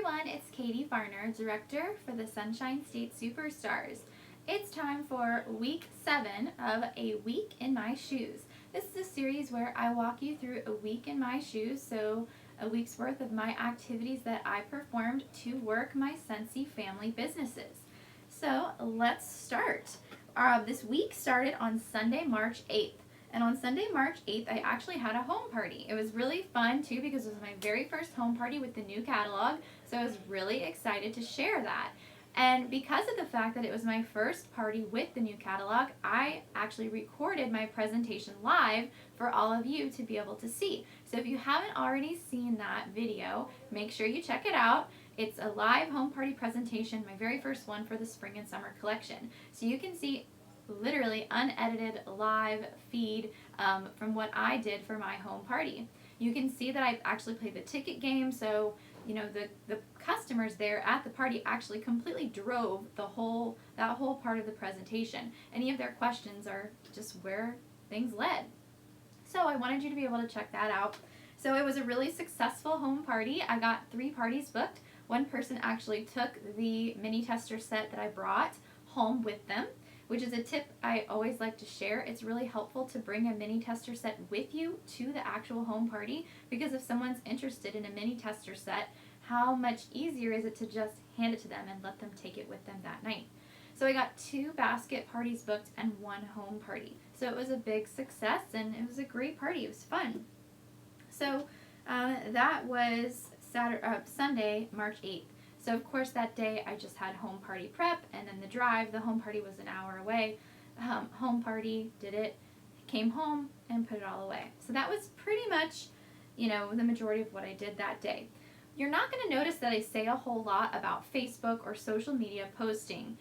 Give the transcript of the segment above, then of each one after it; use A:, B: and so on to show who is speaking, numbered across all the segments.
A: everyone, it's Katie Farner, Director for the Sunshine State Superstars. It's time for week 7 of A Week in My Shoes. This is a series where I walk you through a week in my shoes, so a week's worth of my activities that I performed to work my Scentsy family businesses. So let's start. This week started on Sunday, March 8th. And on Sunday, March 8th, I actually had a home party. It was really fun, too, because it was my very first home party with the new catalog, so I was really excited to share that. And because of the fact that it was my first party with the new catalog, I actually recorded my presentation live for all of you to be able to see. So if you haven't already seen that video, make sure you check it out. It's a live home party presentation, my very first one for the spring and summer collection. So you can see literally unedited live feed from what I did for my home party. You can see that I've actually played the ticket game, so the customers there at the party actually completely drove that whole part of the presentation. Any of their questions are just where things led. So I wanted you to be able to check that out. So it was a really successful home party. I got 3 parties booked. One person actually took the mini tester set that I brought home with them, which is a tip I always like to share. It's really helpful to bring a mini tester set with you to the actual home party, because if someone's interested in a mini tester set, how much easier is it to just hand it to them and let them take it with them that night. So I got 2 basket parties booked and 1 home party. So it was a big success and it was a great party. It was fun. So that was Sunday, March 8th. So of course that day I just had home party prep and then the drive. The home party was an hour away. Home party, did it, came home and put it all away. So that was pretty much, the majority of what I did that day. You're not going to notice that I say a whole lot about Facebook or social media posting.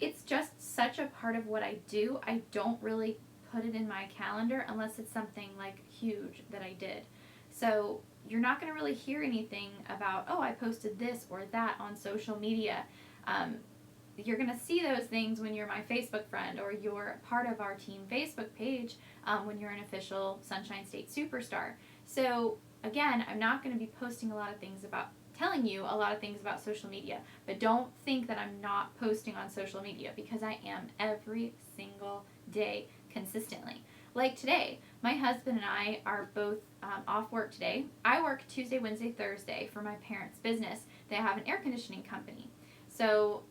A: It's just such a part of what I do. I don't really put it in my calendar unless it's something like huge that I did. So you're not going to really hear anything about, oh, I posted this or that on social media. You're going to see those things when you're my Facebook friend or you're part of our team Facebook page when you're an official Sunshine State Superstar. So again, I'm not going to be posting telling you a lot of things about social media, but don't think that I'm not posting on social media, because I am every single day consistently. Like today, my husband and I are both off work today. I work Tuesday, Wednesday, Thursday for my parents' business. They have an air conditioning company. So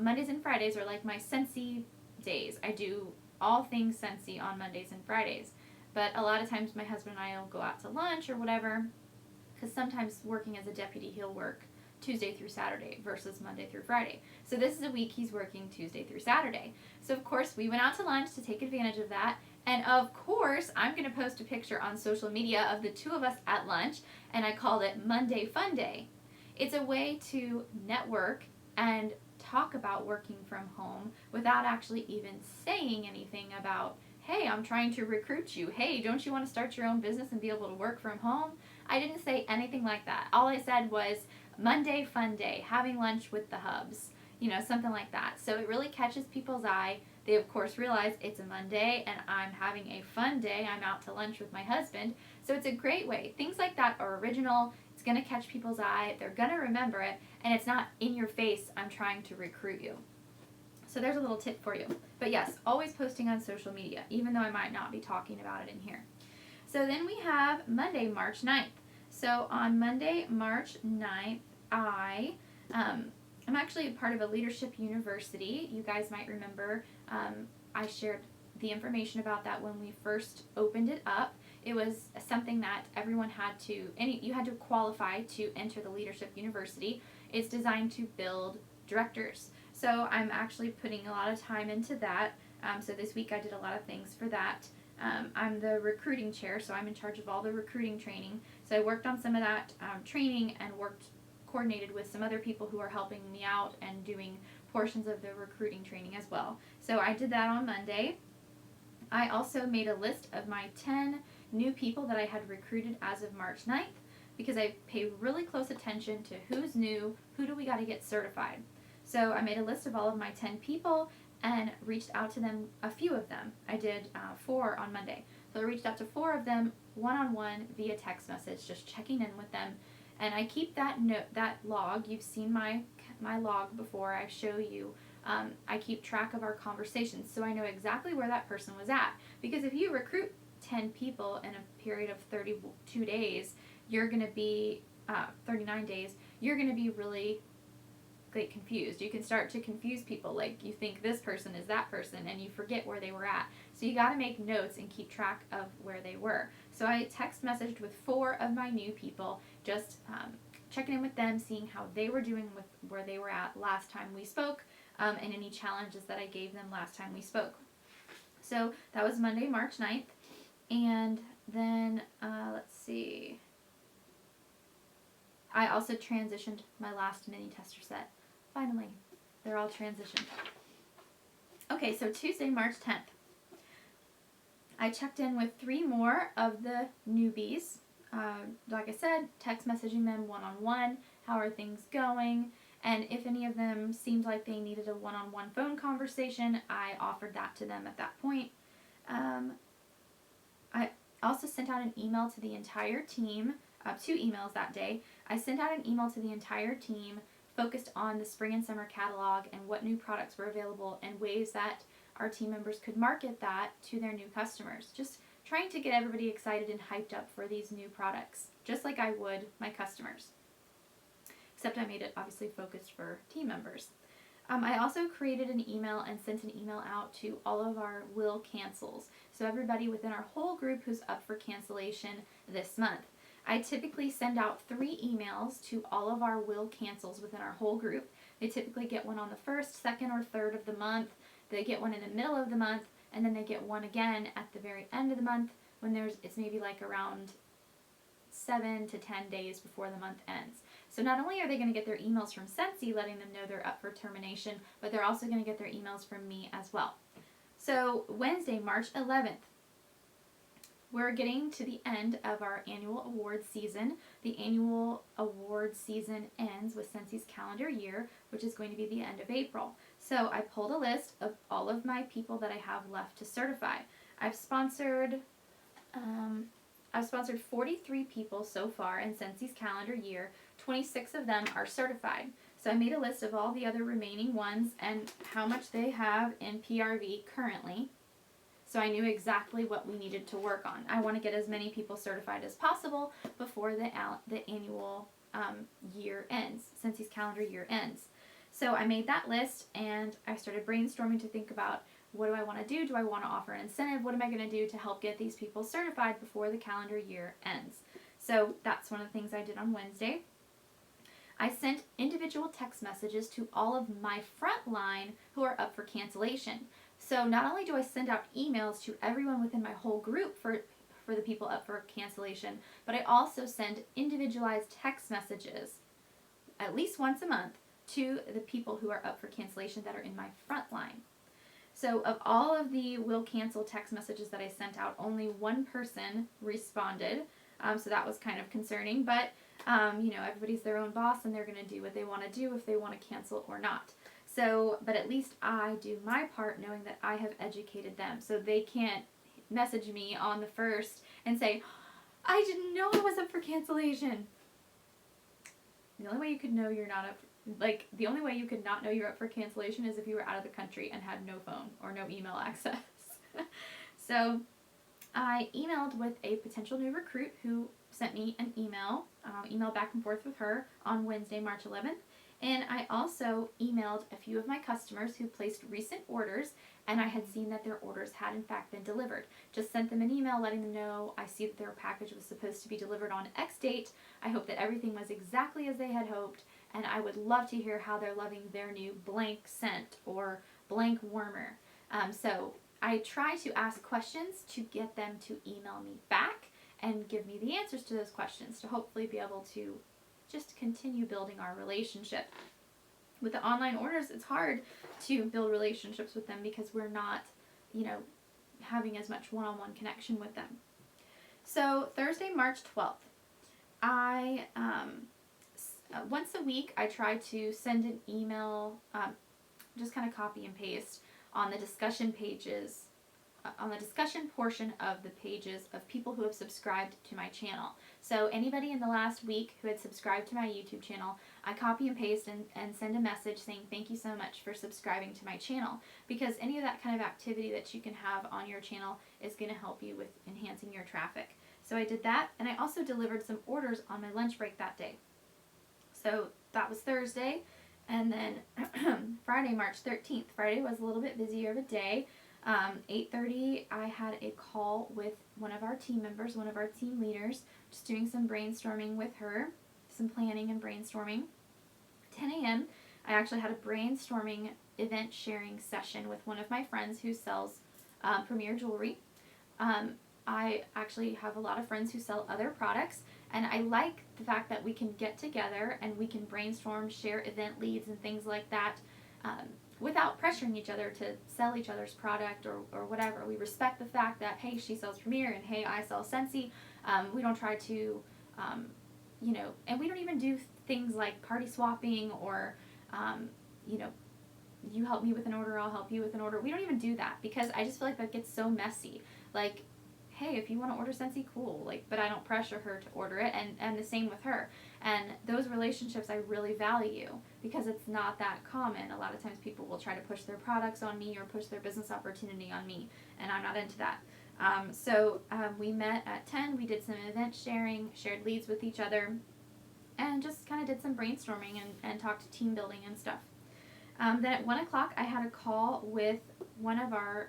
A: Mondays and Fridays are like my Scentsy days. I do all things Scentsy on Mondays and Fridays. But a lot of times my husband and I will go out to lunch or whatever, because sometimes working as a deputy, he'll work Tuesday through Saturday versus Monday through Friday. So this is a week he's working Tuesday through Saturday. So of course we went out to lunch to take advantage of that. And of course I'm going to post a picture on social media of the 2 of us at lunch, and I called it Monday Fun Day. It's a way to network and talk about working from home without actually even saying anything about, hey, I'm trying to recruit you. Hey, don't you want to start your own business and be able to work from home? I didn't say anything like that. All I said was Monday Fun Day, having lunch with the hubs, something like that. So it really catches people's eye. They, of course, realize it's a Monday and I'm having a fun day. I'm out to lunch with my husband. So it's a great way. Things like that are original. It's going to catch people's eye. They're going to remember it. And it's not in your face, I'm trying to recruit you. So there's a little tip for you. But yes, always posting on social media, even though I might not be talking about it in here. So then we have Monday, March 9th. So on Monday, March 9th, I'm actually a part of a leadership university. You guys might remember I shared the information about that when we first opened it up. It was something that everyone you had to qualify to enter the leadership university. It's designed to build directors. So I'm actually putting a lot of time into that. So this week I did a lot of things for that. I'm the recruiting chair, so I'm in charge of all the recruiting training. So I worked on some of that training and coordinated with some other people who are helping me out and doing portions of the recruiting training as well. So I did that on Monday. I also made a list of my 10 new people that I had recruited as of March 9th, because I pay really close attention to who's new, who do we got to get certified. So I made a list of all of my 10 people and reached out to them, a few of them. I did 4 on Monday. So I reached out to 4 of them one-on-one via text message, just checking in with them, And I keep that note, that log. You've seen my log before. I show you. I keep track of our conversations, so I know exactly where that person was at. Because if you recruit 10 people in a period of 32 days, you're going to be 39 days. You're going to be really confused. You can start to confuse people. Like, you think this person is that person and you forget where they were at. So you got to make notes and keep track of where they were. So I text messaged with 4 of my new people, just checking in with them, seeing how they were doing with where they were at last time we spoke, and any challenges that I gave them last time we spoke. So that was Monday, March 9th. And then, let's see. I also transitioned my last mini tester set. Finally, they're all transitioned. Okay, so Tuesday, March 10th. I checked in with 3 more of the newbies. Like I said, text messaging them one-on-one. How are things going? And if any of them seemed like they needed a one-on-one phone conversation, I offered that to them at that point. I also sent out an email to the entire team, 2 emails that day. I sent out an email to the entire team focused on the spring and summer catalog and what new products were available and ways that our team members could market that to their new customers. Just trying to get everybody excited and hyped up for these new products, just like I would my customers. Except I made it obviously focused for team members. I also created an email and sent an email out to all of our will cancels. So everybody within our whole group who's up for cancellation this month. I typically send out 3 emails to all of our will cancels within our whole group. They typically get one on the 1st, 2nd, or 3rd of the month. They get one in the middle of the month, and then they get one again at the very end of the month when it's maybe like around 7 to 10 days before the month ends. So not only are they going to get their emails from Scentsy letting them know they're up for termination, but they're also going to get their emails from me as well. So Wednesday, March 11th, we're getting to the end of our annual award season. The annual award season ends with Scentsy's calendar year, which is going to be the end of April. So I pulled a list of all of my people that I have left to certify. I've sponsored 43 people so far in Scentsy's calendar year. 26 of them are certified. So I made a list of all the other remaining ones and how much they have in PRV currently. So I knew exactly what we needed to work on. I want to get as many people certified as possible before the annual year ends, Scentsy's calendar year ends. So I made that list and I started brainstorming to think about, what do I want to do? Do I want to offer an incentive? What am I going to do to help get these people certified before the calendar year ends? So that's one of the things I did on Wednesday. I sent individual text messages to all of my front line who are up for cancellation. So not only do I send out emails to everyone within my whole group for the people up for cancellation, but I also send individualized text messages at least once a month to the people who are up for cancellation that are in my front line. So of all of the will cancel text messages that I sent out, only 1 person responded. So that was kind of concerning, but everybody's their own boss and they're going to do what they want to do if they want to cancel or not. So, but at least I do my part knowing that I have educated them. So they can't message me on the 1st and say, I didn't know I was up for cancellation. The only way you could know you're not up, the only way you could not know you're up for cancellation is if you were out of the country and had no phone or no email access. So I emailed with a potential new recruit who sent me an email back and forth with her on Wednesday, March 11th. And I also emailed a few of my customers who placed recent orders, and I had seen that their orders had in fact been delivered. Just sent them an email letting them know I see that their package was supposed to be delivered on X date. I hope that everything was exactly as they had hoped, and I would love to hear how they're loving their new blank scent or blank warmer. So I try to ask questions to get them to email me back and give me the answers to those questions to hopefully be able to just continue building our relationship. With the online orders, it's hard to build relationships with them because we're not, having as much one-on-one connection with them. So Thursday, March 12th, I, once a week, I try to send an email, just kind of copy and paste on the discussion pages on the discussion portion of the pages of people who have subscribed to my channel. So anybody in the last week who had subscribed to my YouTube channel, I copy and paste and send a message saying thank you so much for subscribing to my channel, because any of that kind of activity that you can have on your channel is going to help you with enhancing your traffic. So I did that, and I also delivered some orders on my lunch break that day. So that was Thursday, and then Friday, March 13th. Friday was a little bit busier of a day. 8:30, I had a call with one of our team members, one of our team leaders, just doing some brainstorming with her, some planning and brainstorming. 10 a.m., I actually had a brainstorming event sharing session with one of my friends who sells premier jewelry. I actually have a lot of friends who sell other products, and I like the fact that we can get together and we can brainstorm, share event leads and things like that, without pressuring each other to sell each other's product or whatever. We respect the fact that, hey, she sells Premier and hey, I sell Scentsy. We don't try to, and we don't even do things like party swapping or, you help me with an order, I'll help you with an order. We don't even do that, because I just feel like that gets so messy. Like, hey, if you want to order Scentsy, cool. But I don't pressure her to order it, and the same with her. And those relationships I really value, because it's not that common. A lot of times people will try to push their products on me or push their business opportunity on me, and I'm not into that. So we met at 10, we did some event sharing, shared leads with each other, and just kind of did some brainstorming and talked team building and stuff. Then at 1 o'clock, I had a call with one of our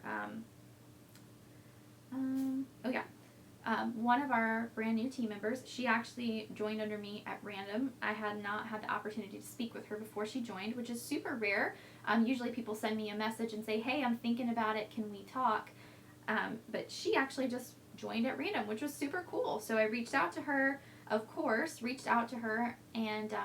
A: one of our brand new team members. She actually joined under me at random. I had not had the opportunity to speak with her before she joined, which is super rare. Usually people send me a message and say, hey, I'm thinking about it, can we talk? But she actually just joined at random, which was super cool. So I reached out to her, and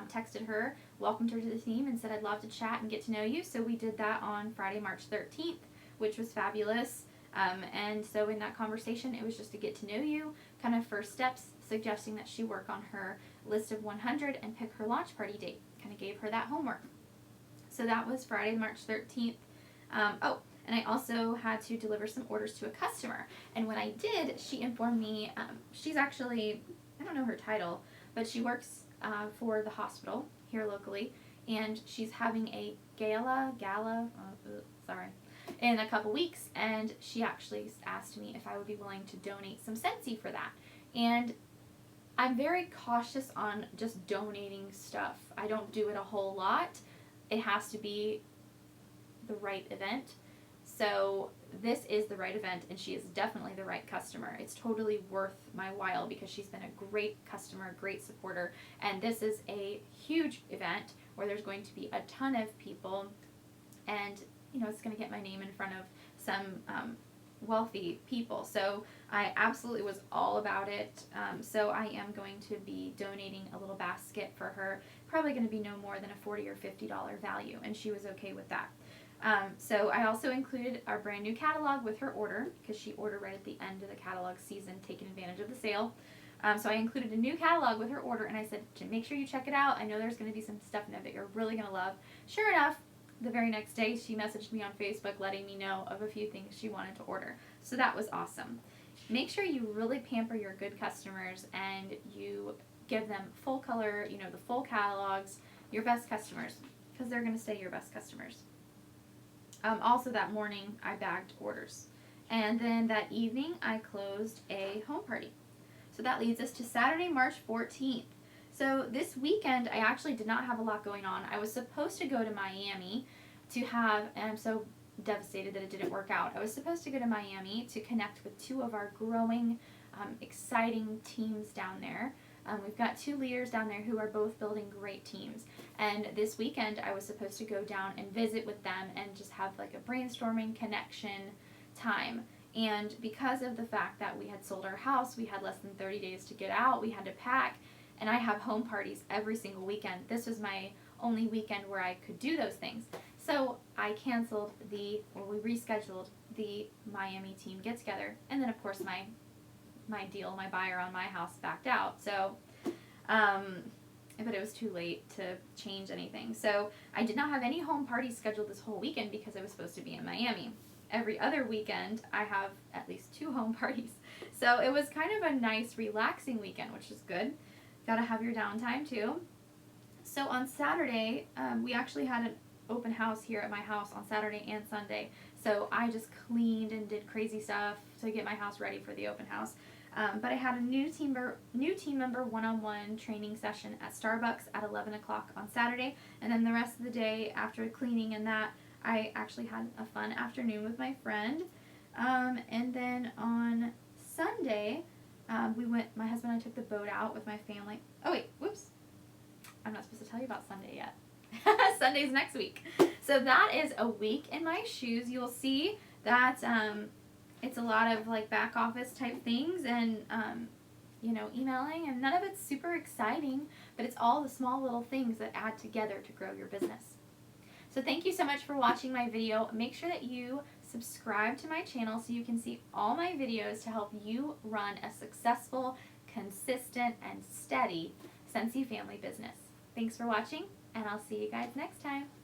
A: texted her, welcomed her to the team, and said I'd love to chat and get to know you. So we did that on Friday, March 13th, which was fabulous. And so in that conversation, it was just to get to know you, kind of first steps, suggesting that she work on her list of 100 and pick her launch party date. Kind of gave her that homework. So that was Friday, March 13th. And I also had to deliver some orders to a customer. And when I did, she informed me, she's actually, I don't know her title, but she works for the hospital here locally, and she's having a gala, in a couple weeks, and she actually asked me if I would be willing to donate some Scentsy for that. And I'm very cautious on just donating stuff. I don't do it a whole lot. It has to be the right event. So this is the right event, and she is definitely the right customer. It's totally worth my while, because she's been a great customer, great supporter, and this is a huge event where there's going to be a ton of people, and it's going to get my name in front of some wealthy people. So I absolutely was all about it. So I am going to be donating a little basket for her, probably going to be no more than a $40 or $50 value, and she was okay with that. So I also included our brand new catalog with her order, because she ordered right at the end of the catalog season, taking advantage of the sale. So I included a new catalog with her order, and I said, make sure you check it out. I know there's going to be some stuff in there that you're really going to love. Sure enough, the very next day, she messaged me on Facebook letting me know of a few things she wanted to order. So that was awesome. Make sure you really pamper your good customers, and you give them full color, the full catalogs, your best customers, because they're going to stay your best customers. Also that morning, I bagged orders. And then that evening, I closed a home party. So that leads us to Saturday, March 14th. So this weekend, I actually did not have a lot going on. I was supposed to go to Miami and I'm so devastated that it didn't work out. I was supposed to go to Miami to connect with two of our growing, exciting teams down there. We've got two leaders down there who are both building great teams. And this weekend, I was supposed to go down and visit with them and just have like a brainstorming connection time. And because of the fact that we had sold our house, we had less than 30 days to get out, we had to pack, and I have home parties every single weekend. This was my only weekend where I could do those things. So I we rescheduled the Miami team get together, and then of course my buyer on my house backed out. So, but it was too late to change anything. So I did not have any home parties scheduled this whole weekend because I was supposed to be in Miami. every other weekend I have at least 2 home parties. So it was kind of a nice, relaxing weekend, which is good. Gotta have your downtime too. So on Saturday, we actually had an open house here at my house on Saturday and Sunday. So I just cleaned and did crazy stuff to get my house ready for the open house. But I had a new team member one-on-one training session at Starbucks at 11 o'clock on Saturday. And then the rest of the day after cleaning and that, I actually had a fun afternoon with my friend. And then on Sunday, my husband and I took the boat out with my family. Oh wait, whoops. I'm not supposed to tell you about Sunday yet. Sunday's next week. So that is a week in my shoes. You'll see that it's a lot of like back office type things and emailing, and none of it's super exciting, but it's all the small little things that add together to grow your business. So thank you so much for watching my video. Make sure that you subscribe to my channel so you can see all my videos to help you run a successful, consistent, and steady Scentsy family business. Thanks for watching, and I'll see you guys next time.